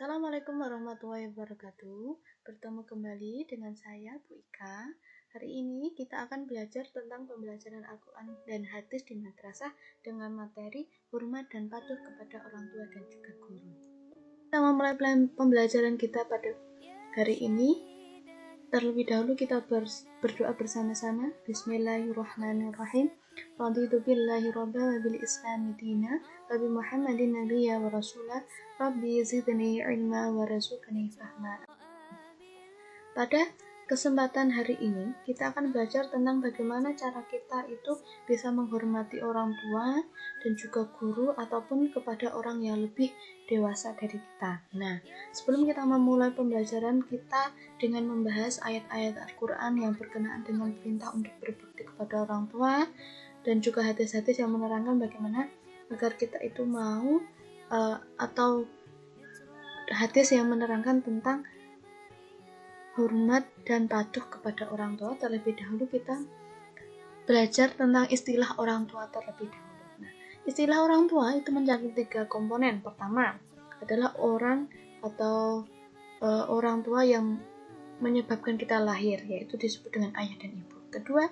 Assalamualaikum warahmatullahi wabarakatuh. Bertemu kembali dengan saya, Bu Ika. Hari ini kita akan belajar tentang pembelajaran Al-Quran dan hadis di madrasah dengan materi hormat dan patuh kepada orang tua dan juga guru. Kita memulai pembelajaran kita pada hari ini. Terlebih dahulu kita berdoa bersama-sama. Bismillahirrahmanirrahim. Raditu billahi rabba wa bil islami dina wa bi Muhammadin nabiyya wa rasulah. Rabbi zidni ilma wa razuqni fahma. Pada kesempatan hari ini kita akan belajar tentang bagaimana cara kita itu bisa menghormati orang tua dan juga guru ataupun kepada orang yang lebih dewasa dari kita. Nah, sebelum kita memulai pembelajaran kita dengan membahas ayat-ayat Al-Quran yang berkenaan dengan perintah untuk berbakti kepada orang tua dan juga hadis-hadis yang menerangkan bagaimana agar kita itu mau atau hadis yang menerangkan tentang hormat dan patuh kepada orang tua. Terlebih dahulu kita belajar tentang istilah orang tua terlebih dahulu. Nah, istilah orang tua itu mencakup 3 komponen. Pertama adalah orang atau orang tua yang menyebabkan kita lahir, yaitu disebut dengan ayah dan ibu. Kedua,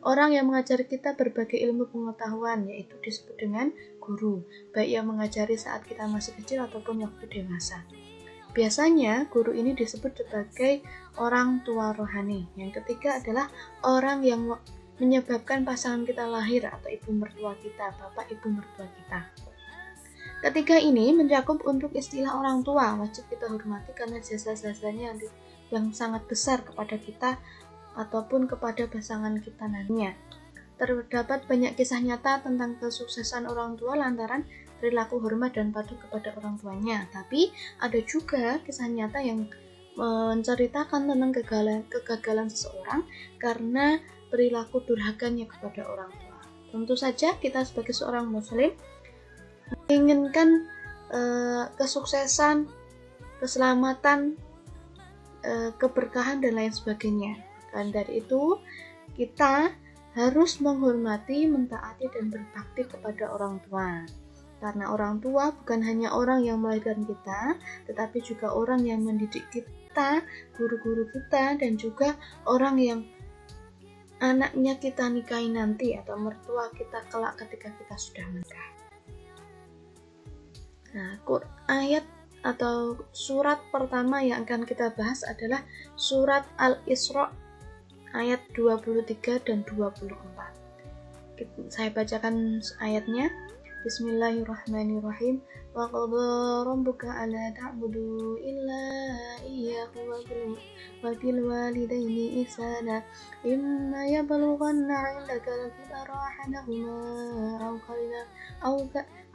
orang yang mengajari kita berbagai ilmu pengetahuan, yaitu disebut dengan guru, baik yang mengajari saat kita masih kecil ataupun waktu dewasa. Biasanya guru ini disebut sebagai orang tua rohani. Yang ketiga adalah orang yang menyebabkan pasangan kita lahir atau ibu mertua kita, bapak ibu mertua kita. Ketiga ini mencakup untuk istilah orang tua, wajib kita hormati karena jasa-jasanya yang sangat besar kepada kita ataupun kepada pasangan kita nantinya. Terdapat banyak kisah nyata tentang kesuksesan orang tua lantaran perilaku hormat dan patuh kepada orang tuanya. Tapi ada juga kisah nyata yang menceritakan tentang kegagalan seseorang karena perilaku durhakanya kepada orang tua. Tentu saja kita sebagai seorang muslim menginginkan kesuksesan, keselamatan, keberkahan dan lain sebagainya. Dan dari itu kita harus menghormati, mentaati, dan berbakti kepada orang tua. Karena orang tua bukan hanya orang yang melahirkan kita, tetapi juga orang yang mendidik kita, guru-guru kita, dan juga orang yang anaknya kita nikahi nanti atau mertua kita kelak ketika kita sudah menikah. Nah, ayat atau surat pertama yang akan kita bahas adalah surat Al-Isra ayat 23 dan 24. Saya bacakan ayatnya. Bismillahirrahmanirrahim. Wa qadha rabbuka alla ta'budu illa iyyahu wa bil walidaini ihsana imma yablughanna 'indaka al-kibara ahaduhuma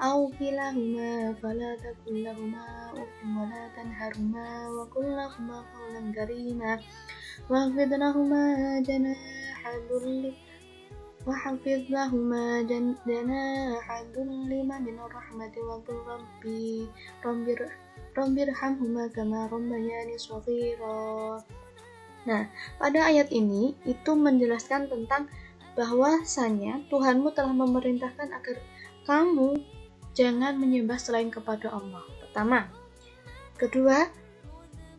aw kilahuma fala taqul lahumā uffin wa la tanharhumā wa qul lahumā qawlan karīmā واخفض لهما جناح الذل من الرحمة وقل رب ارحمهما كما ربياني صغيرا. Nah, pada ayat ini itu menjelaskan tentang bahwasanya Tuhanmu telah memerintahkan agar kamu jangan menyembah selain kepada Allah. Pertama. Kedua,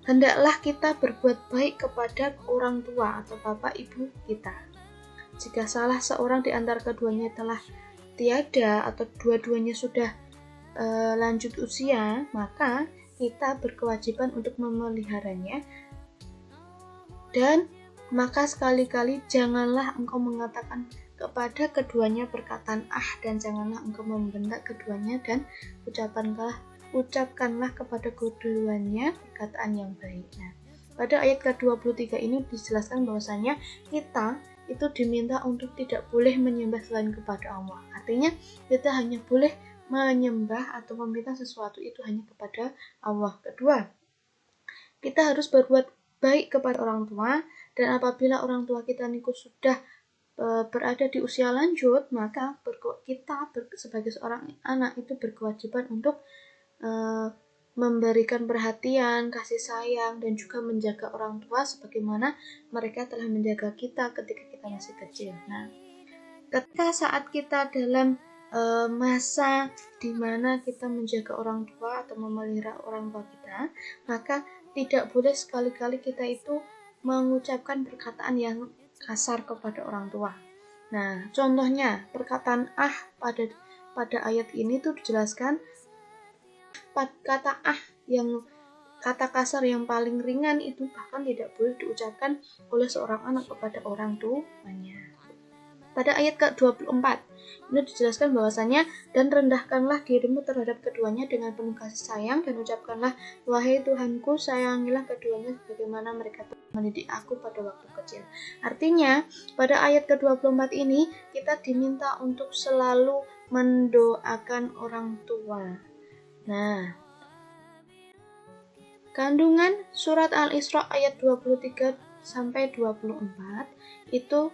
hendaklah kita berbuat baik kepada orang tua atau bapak ibu kita. Jika salah seorang di antara keduanya telah tiada atau dua-duanya sudah lanjut usia, maka kita berkewajiban untuk memeliharanya. Dan maka sekali-kali janganlah engkau mengatakan kepada keduanya perkataan dan janganlah engkau membentak keduanya dan ucapkanlah kepada keduanya perkataan yang baik. Nah, pada ayat ke-23 ini dijelaskan bahwasanya kita itu diminta untuk tidak boleh menyembah selain kepada Allah. Artinya kita hanya boleh menyembah atau meminta sesuatu itu hanya kepada Allah. Kedua, kita harus berbuat baik kepada orang tua, dan apabila orang tua kita niku sudah berada di usia lanjut, maka kita sebagai seorang anak itu berkewajiban untuk memberikan perhatian, kasih sayang, dan juga menjaga orang tua sebagaimana mereka telah menjaga kita ketika kita masih kecil. Nah, ketika saat kita dalam masa di mana kita menjaga orang tua atau memelihara orang tua kita, maka tidak boleh sekali-kali kita itu mengucapkan perkataan yang kasar kepada orang tua. Nah, contohnya perkataan pada ayat ini tuh dijelaskan kata kasar yang paling ringan itu bahkan tidak boleh diucapkan oleh seorang anak kepada orang tuanya. Pada ayat ke-24 ini dijelaskan bahwasanya, dan rendahkanlah dirimu terhadap keduanya dengan penuh kasih sayang, dan ucapkanlah, wahai Tuhanku, sayangilah keduanya sebagaimana mereka telah mendidik aku pada waktu kecil. Artinya pada ayat ke-24 ini kita diminta untuk selalu mendoakan orang tua. Nah, kandungan surat Al-Isra ayat 23 sampai 24 itu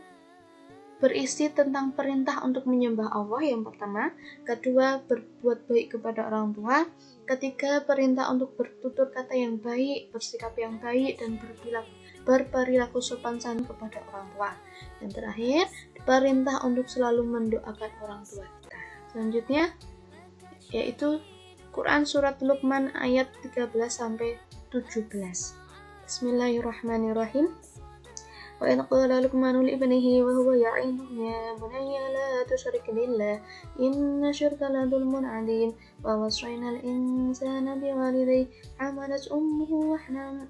berisi tentang perintah untuk menyembah Allah yang pertama, kedua berbuat baik kepada orang tua, ketiga perintah untuk bertutur kata yang baik, bersikap yang baik, dan berperilaku sopan santun kepada orang tua. Yang terakhir, perintah untuk selalu mendoakan orang tua kita. Selanjutnya yaitu Quran surat Luqman ayat 13 sampai 17. Bismillahirrahmanirrahim. وإذ قال لقمان لابنه وهو يعظه يا بني لا تشرك بالله إن الشرك لظلم عظيم ووصينا الإنسان بوالديه حملت أمه وحنا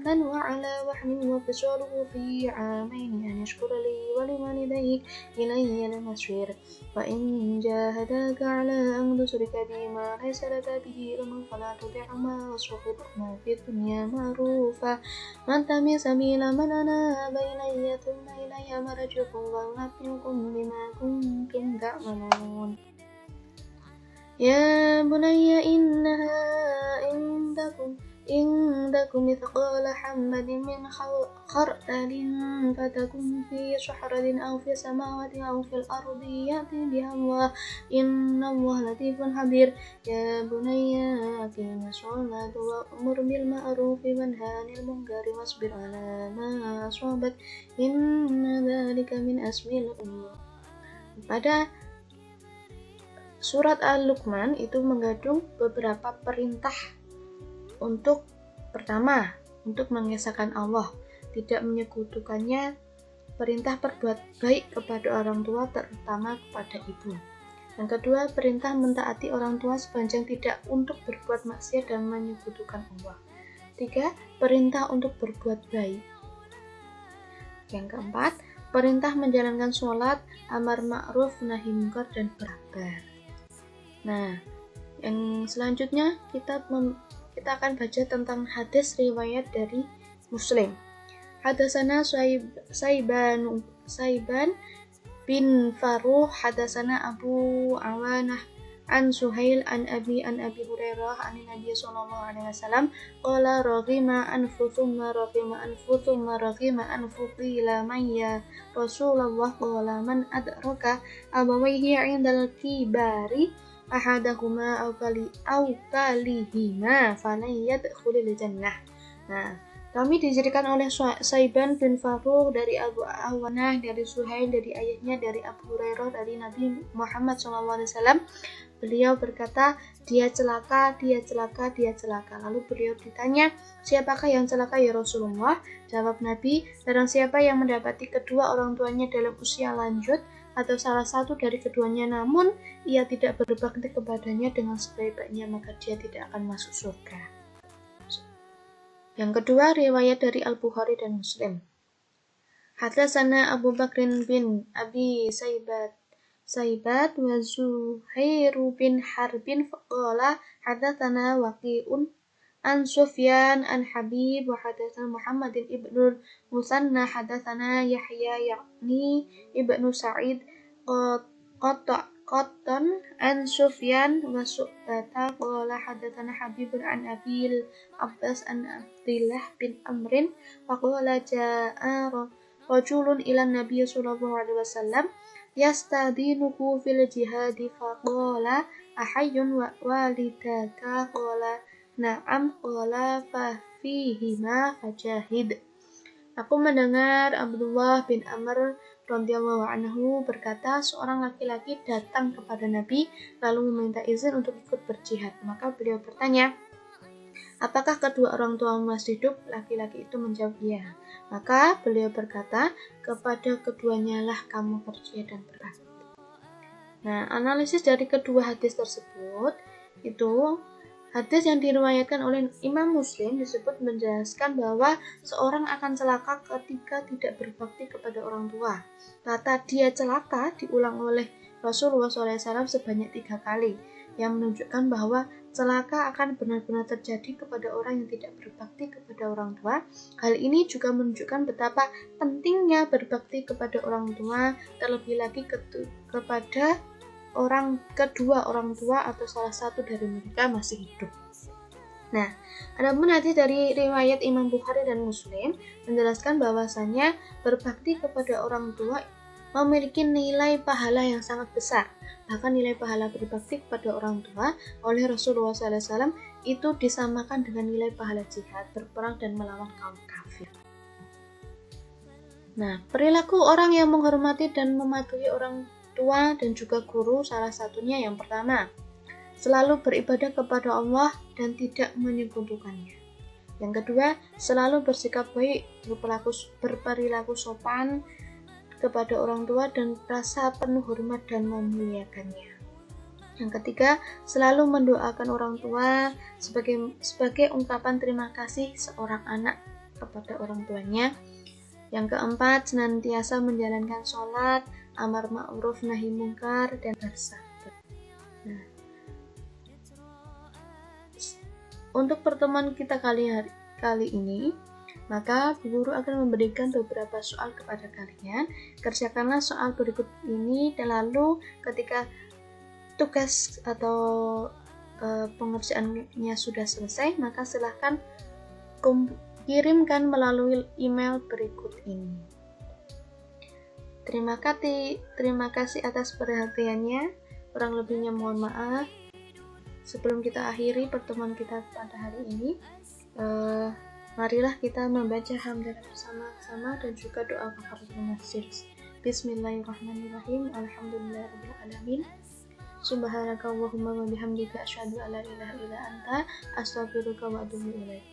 وعلى وحن وفصاله في عامين أن اشكر لي ولوالديك إلي المصير وإن جاهداك على أن تشرك بي ما ليس لك به علم فلا تطعهما وصحبهما في الدنيا معروفا واتبع سبيل من أناب إلي ثم إلي مرجعكم وأنبئكم بما كنتم تعملون يا بني إنها إن تكن مثقال حبة من خردل فتكن في صحراء أو في السماوات أو في الأرض يأتي بها الله إن الله لطيف خبير يا بني أقم الصلاة وأمر بالمعروف وانهى عن المنكر واصبر على ما أصابك إن ذلك من عزم الأمور. Pada surat Al-Luqman itu mengandung beberapa perintah untuk pertama, untuk mengesahkan Allah, tidak menyekutukannya, perintah berbuat baik kepada orang tua terutama kepada ibu. Yang kedua, perintah mentaati orang tua sepanjang tidak untuk berbuat maksiat dan menyekutukan Allah. Tiga, perintah untuk berbuat baik. Yang keempat, perintah menjalankan sholat, amar ma'ruf, nahi munkar, dan bersabar. Nah, yang selanjutnya kita akan baca tentang hadis riwayat dari Muslim. Hadasana Saiban bin Faruh, hadasana Abu Awanah an Suhail an Abi Hurairah an Nabi sallallahu alaihi wasallam qala raghima anfu thumma raghima anfu qila man ya Rasulullah qala man adraka abawayhi 'indal kibari ahadahuma aw kalihima falan yadkhulul jannah. Nah, kami dijadikan oleh Saiban bin Faruh dari Abu Awanah, dari Suhail, dari ayahnya, dari Abu Hurairah, dari Nabi Muhammad SAW. Beliau berkata, dia celaka. Lalu beliau ditanya, siapakah yang celaka ya Rasulullah? Jawab Nabi, barang siapa yang mendapati kedua orang tuanya dalam usia lanjut, atau salah satu dari keduanya namun ia tidak berbakti kepadanya dengan sebaik-baiknya, maka dia tidak akan masuk surga. Yang kedua, riwayat dari Al-Bukhari dan Muslim. Hadatsana Abu Bakrin bin Abi Saibat wa Zuhairu bin Harbin faqala hadatsana Waqi'un an Sufyan an Habib wa hadatsana Muhammadin ibnul Musanna hadatsana Yahya yakni ibnu Sa'id Qattan an Sufyan wa Su'bata qala hadatsana Habibun an Abil Abbas an Abdillah bin Amrin wa qala jaa'a rajulun ila Nabi sallallahu alaihi wasallam yastadinuhu fil jihad fa qala ahayyun wa walidaka qala na'am qala fa fihima fajahid. Aku mendengar Abdullah bin Amr radhiyallahu anhu berkata, seorang laki-laki datang kepada Nabi lalu meminta izin untuk ikut berjihad. Maka beliau bertanya, apakah kedua orang tuamu masih hidup? Laki-laki itu menjawab, iya. Maka beliau berkata, kepada keduanya lah kamu berjihad dan berbakti. Nah, analisis dari kedua hadis tersebut itu hadis yang diriwayatkan oleh Imam Muslim disebut menjelaskan bahwa seorang akan celaka ketika tidak berbakti kepada orang tua. Kata dia celaka diulang oleh Rasulullah SAW sebanyak 3 kali, yang menunjukkan bahwa celaka akan benar-benar terjadi kepada orang yang tidak berbakti kepada orang tua. Hal ini juga menunjukkan betapa pentingnya berbakti kepada orang tua, terlebih lagi kepada kedua orang tua atau salah satu dari mereka masih hidup. Nah, adapun hadis dari riwayat Imam Bukhari dan Muslim menjelaskan bahwasanya berbakti kepada orang tua memiliki nilai pahala yang sangat besar. Bahkan nilai pahala berbakti kepada orang tua oleh Rasulullah SAW itu disamakan dengan nilai pahala jihad, berperang dan melawan kaum kafir. Nah, perilaku orang yang menghormati dan mematuhi orang tua dan juga guru salah satunya yang pertama, selalu beribadah kepada Allah dan tidak menyekutukannya. Yang kedua, selalu bersikap baik, berperilaku sopan kepada orang tua dan rasa penuh hormat dan memuliakannya. Yang ketiga, selalu mendoakan orang tua sebagai ungkapan terima kasih seorang anak kepada orang tuanya. Yang keempat, senantiasa menjalankan sholat, amar ma'ruf nahi mungkar, dan bersabar. Nah, untuk pertemuan kita kali ini, maka Bu Guru akan memberikan beberapa soal kepada kalian. Kerjakanlah soal berikut ini, dan lalu ketika tugas atau pengerjaannya sudah selesai, maka silahkan kirimkan melalui email berikut ini. Terima kasih atas perhatiannya. Kurang lebihnya mohon maaf. Sebelum kita akhiri pertemuan kita pada hari ini, marilah kita membaca hamdalah bersama-sama dan juga doa kafaratul majlis. Bismillahirrahmanirrahim. Alhamdulillahirabbil alamin. Subhanakallahumma wa bihamdika asyhadu an la ilaha illa anta astaghfiruka wa atubu ilaik.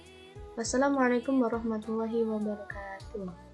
Wassalamualaikum warahmatullahi wabarakatuh.